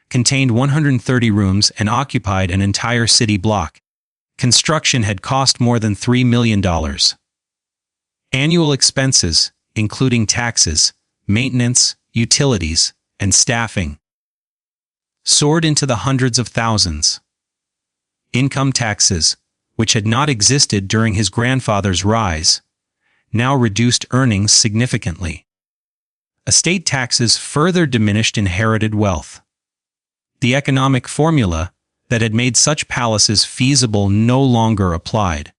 contained 130 rooms and occupied an entire city block. Construction had cost more than $3 million. Annual expenses, including taxes, maintenance, utilities, and staffing, soared into the hundreds of thousands. Income taxes, which had not existed during his grandfather's rise, now reduced earnings significantly. Estate taxes further diminished inherited wealth. The economic formula that had made such palaces feasible no longer applied.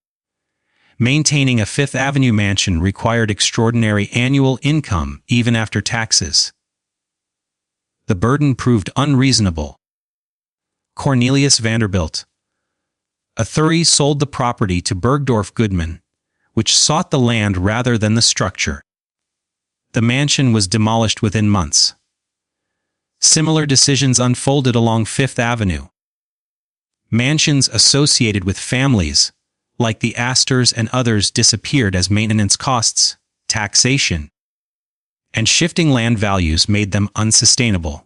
Maintaining a Fifth Avenue mansion required extraordinary annual income even after taxes. The burden proved unreasonable. Cornelius Vanderbilt III sold the property to Bergdorf Goodman, which sought the land rather than the structure. The mansion was demolished within months. Similar decisions unfolded along Fifth Avenue. Mansions associated with families, like the Astors and others, disappeared as maintenance costs, taxation, and shifting land values made them unsustainable.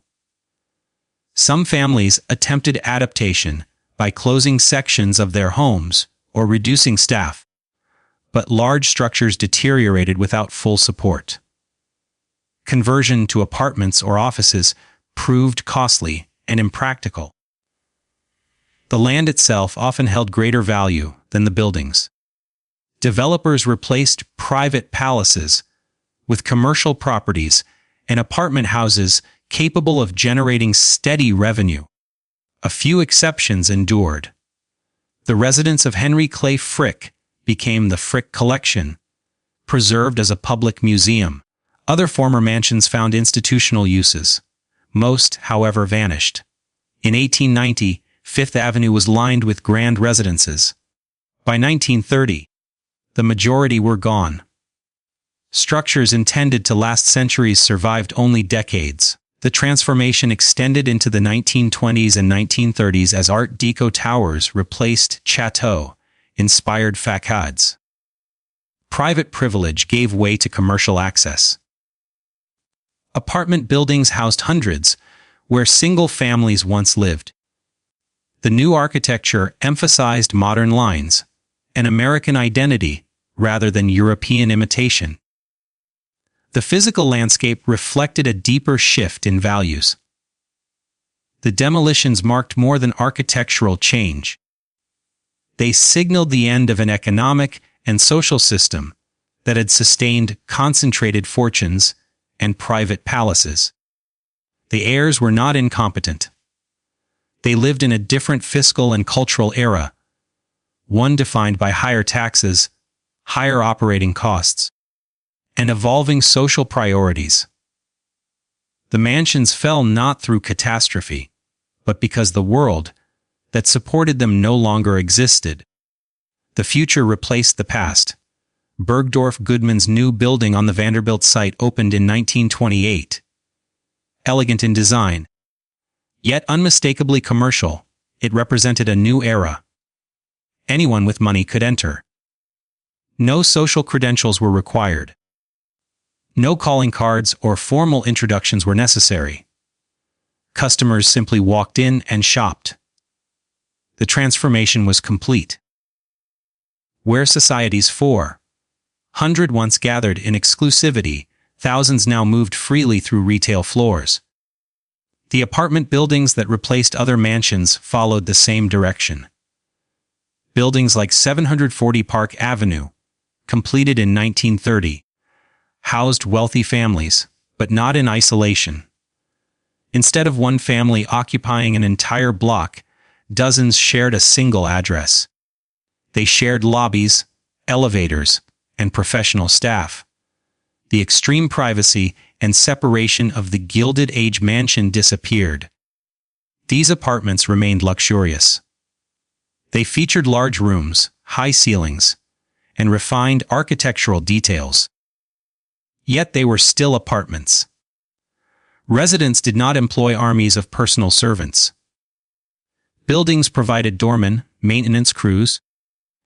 Some families attempted adaptation by closing sections of their homes or reducing staff, but large structures deteriorated without full support. Conversion to apartments or offices proved costly and impractical. The land itself often held greater value than the buildings. Developers replaced private palaces with commercial properties and apartment houses capable of generating steady revenue. A few exceptions endured. The residence of Henry Clay Frick became the Frick Collection, preserved as a public museum. Other former mansions found institutional uses. Most, however, vanished. In 1890, Fifth Avenue was lined with grand residences. By 1930, the majority were gone. Structures intended to last centuries survived only decades. The transformation extended into the 1920s and 1930s as Art Deco towers replaced chateau-inspired facades. Private privilege gave way to commercial access. Apartment buildings housed hundreds, where single families once lived. The new architecture emphasized modern lines, an American identity, rather than European imitation. The physical landscape reflected a deeper shift in values. The demolitions marked more than architectural change. They signaled the end of an economic and social system that had sustained concentrated fortunes and private palaces. The heirs were not incompetent. They lived in a different fiscal and cultural era, one defined by higher taxes, higher operating costs, and evolving social priorities. The mansions fell not through catastrophe, but because the world that supported them no longer existed. The future replaced the past. Bergdorf Goodman's new building on the Vanderbilt site opened in 1928. Elegant in design, yet unmistakably commercial, it represented a new era. Anyone with money could enter. No social credentials were required. No calling cards or formal introductions were necessary. Customers simply walked in and shopped. The transformation was complete. Where society's 400 once gathered in exclusivity, thousands now moved freely through retail floors. The apartment buildings that replaced other mansions followed the same direction. Buildings like 740 Park Avenue, completed in 1930, housed wealthy families, but not in isolation. Instead of one family occupying an entire block, dozens shared a single address. They shared lobbies, elevators, and professional staff. The extreme privacy and separation of the Gilded Age mansion disappeared. These apartments remained luxurious. They featured large rooms, high ceilings, and refined architectural details. Yet they were still apartments. Residents did not employ armies of personal servants. Buildings provided doormen, maintenance crews,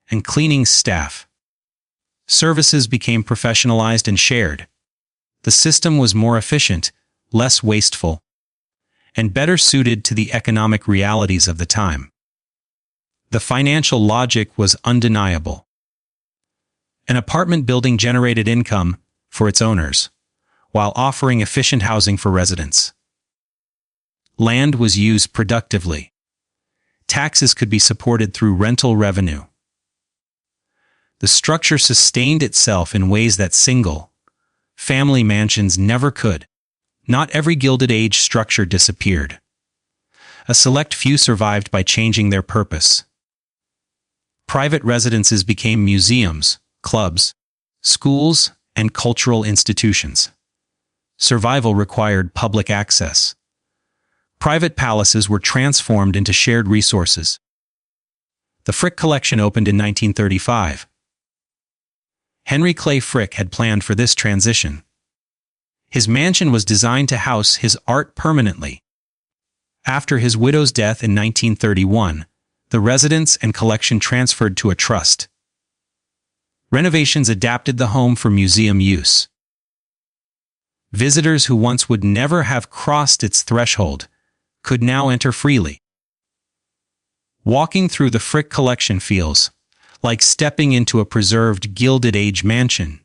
and cleaning staff. Services became professionalized and shared. The system was more efficient, less wasteful, and better suited to the economic realities of the time. The financial logic was undeniable. An apartment building generated income for its owners, while offering efficient housing for residents. Land was used productively. Taxes could be supported through rental revenue. The structure sustained itself in ways that single-family mansions never could. Not every Gilded Age structure disappeared. A select few survived by changing their purpose. Private residences became museums, clubs, schools, and cultural institutions. Survival required public access. Private palaces were transformed into shared resources. The Frick Collection opened in 1935. Henry Clay Frick had planned for this transition. His mansion was designed to house his art permanently. After his widow's death in 1931, the residence and collection transferred to a trust. Renovations adapted the home for museum use. Visitors who once would never have crossed its threshold could now enter freely. Walking through the Frick Collection feels like stepping into a preserved Gilded Age mansion.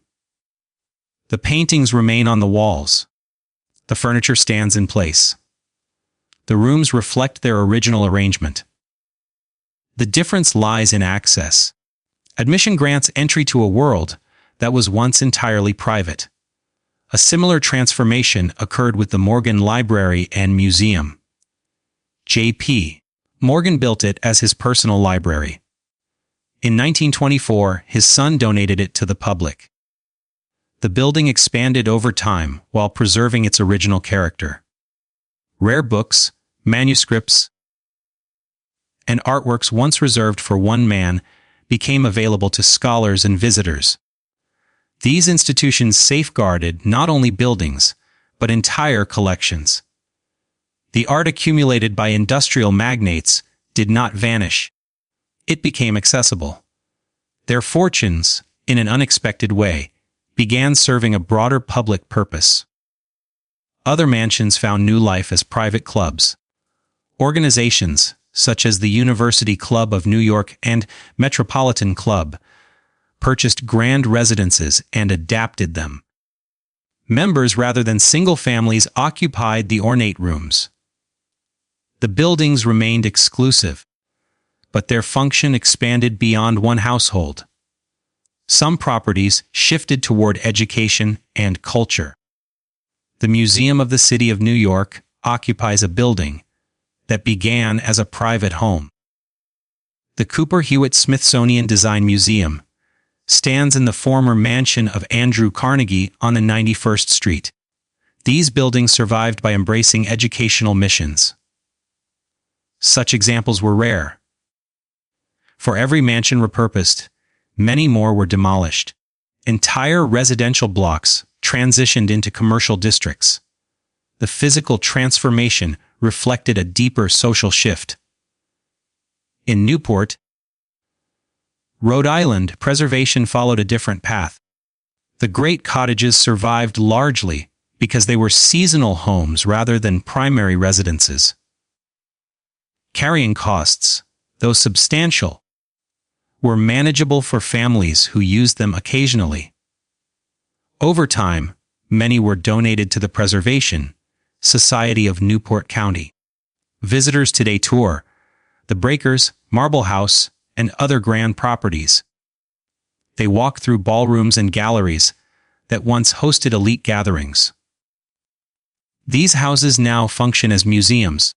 The paintings remain on the walls. The furniture stands in place. The rooms reflect their original arrangement. The difference lies in access. Admission grants entry to a world that was once entirely private. A similar transformation occurred with the Morgan Library and Museum. J.P. Morgan built it as his personal library. In 1924, his son donated it to the public. The building expanded over time while preserving its original character. Rare books, manuscripts, and artworks once reserved for one man became available to scholars and visitors. These institutions safeguarded not only buildings, but entire collections. The art accumulated by industrial magnates did not vanish. It became accessible. Their fortunes, in an unexpected way, began serving a broader public purpose. Other mansions found new life as private clubs. Organizations, such as the University Club of New York and Metropolitan Club, purchased grand residences and adapted them. Members rather than single families occupied the ornate rooms. The buildings remained exclusive, but their function expanded beyond one household. Some properties shifted toward education and culture. The Museum of the City of New York occupies a building that began as a private home. The Cooper Hewitt Smithsonian Design Museum stands in the former mansion of Andrew Carnegie on the 91st Street. These buildings survived by embracing educational missions. Such examples were rare. For every mansion repurposed, many more were demolished. Entire residential blocks transitioned into commercial districts. The physical transformation reflected a deeper social shift. In Newport, Rhode Island, preservation followed a different path. The great cottages survived largely because they were seasonal homes rather than primary residences. Carrying costs, though substantial, were manageable for families who used them occasionally. Over time, many were donated to the Preservation Society of Newport County. Visitors today tour the Breakers, Marble House, and other grand properties. They walk through ballrooms and galleries that once hosted elite gatherings. These houses now function as museums,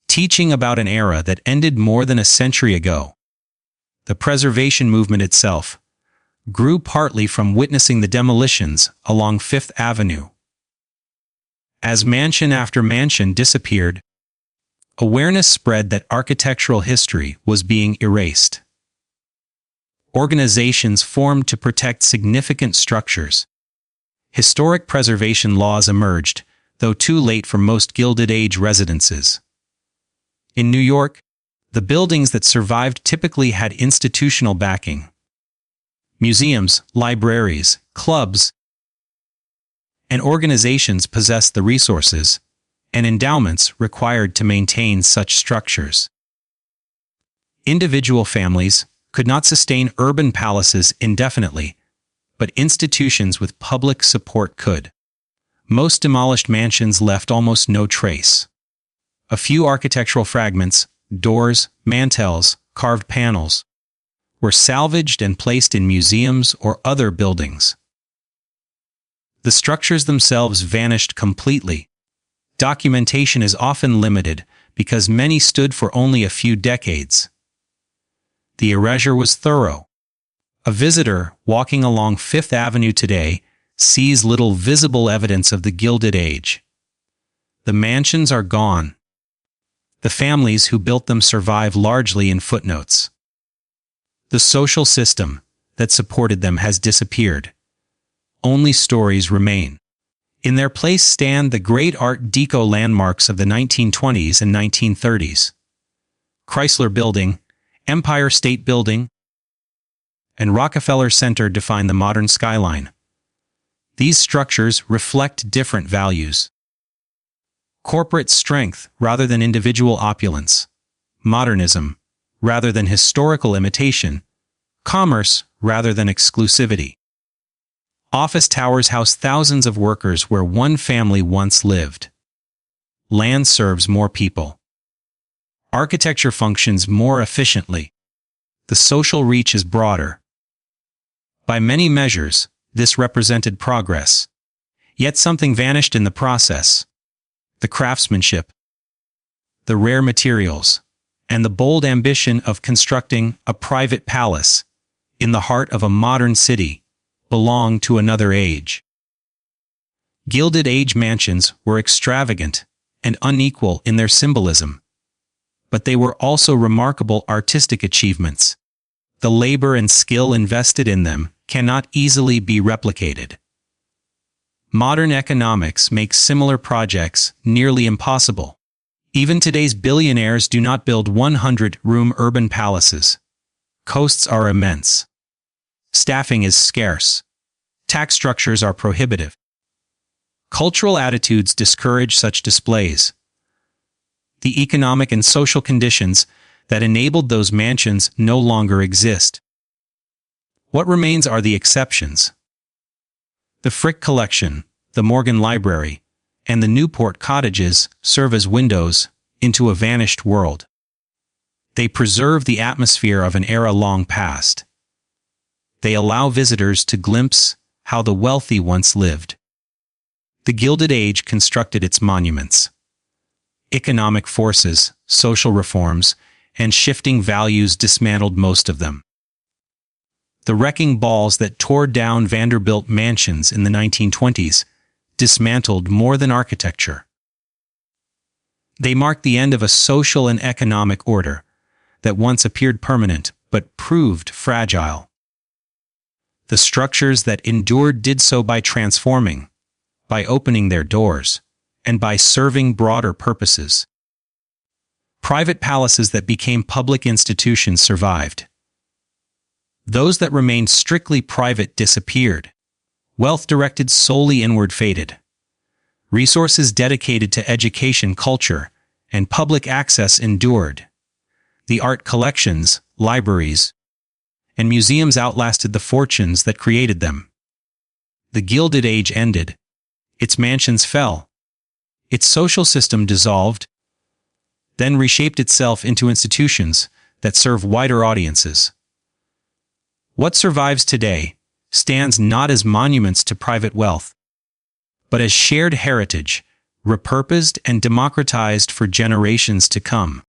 teaching about an era that ended more than a century ago. The preservation movement itself grew partly from witnessing the demolitions along Fifth Avenue. As mansion after mansion disappeared, awareness spread that architectural history was being erased. Organizations formed to protect significant structures. Historic preservation laws emerged, though too late for most Gilded Age residences. In New York, the buildings that survived typically had institutional backing. Museums, libraries, clubs, and organizations possessed the resources and endowments required to maintain such structures. Individual families could not sustain urban palaces indefinitely, but institutions with public support could. Most demolished mansions left almost no trace. A few architectural fragments, doors, mantels, carved panels, were salvaged and placed in museums or other buildings. The structures themselves vanished completely. Documentation is often limited because many stood for only a few decades. The erasure was thorough. A visitor walking along Fifth Avenue today sees little visible evidence of the Gilded Age. The mansions are gone. The families who built them survive largely in footnotes. The social system that supported them has disappeared. Only stories remain. In their place stand the great Art Deco landmarks of the 1920s and 1930s. Chrysler Building, Empire State Building, and Rockefeller Center define the modern skyline. These structures reflect different values. Corporate strength rather than individual opulence. Modernism rather than historical imitation. Commerce rather than exclusivity. Office towers house thousands of workers where one family once lived. Land serves more people. Architecture functions more efficiently. The social reach is broader. By many measures, this represented progress. Yet something vanished in the process. The craftsmanship, the rare materials, and the bold ambition of constructing a private palace in the heart of a modern city belong to another age. Gilded Age mansions were extravagant and unequal in their symbolism, but they were also remarkable artistic achievements. The labor and skill invested in them cannot easily be replicated. Modern economics makes similar projects nearly impossible. Even today's billionaires do not build 100-room urban palaces. Costs are immense. Staffing is scarce. Tax structures are prohibitive. Cultural attitudes discourage such displays. The economic and social conditions that enabled those mansions no longer exist. What remains are the exceptions. The Frick Collection, the Morgan Library, and the Newport cottages serve as windows into a vanished world. They preserve the atmosphere of an era long past. They allow visitors to glimpse how the wealthy once lived. The Gilded Age constructed its monuments. Economic forces, social reforms, and shifting values dismantled most of them. The wrecking balls that tore down Vanderbilt mansions in the 1920s dismantled more than architecture. They marked the end of a social and economic order that once appeared permanent but proved fragile. The structures that endured did so by transforming, by opening their doors, and by serving broader purposes. Private palaces that became public institutions survived. Those that remained strictly private disappeared. Wealth directed solely inward faded. Resources dedicated to education, culture, and public access endured. The art collections, libraries, and museums outlasted the fortunes that created them. The Gilded Age ended. Its mansions fell. Its social system dissolved, then reshaped itself into institutions that serve wider audiences. What survives today stands not as monuments to private wealth, but as shared heritage, repurposed and democratized for generations to come.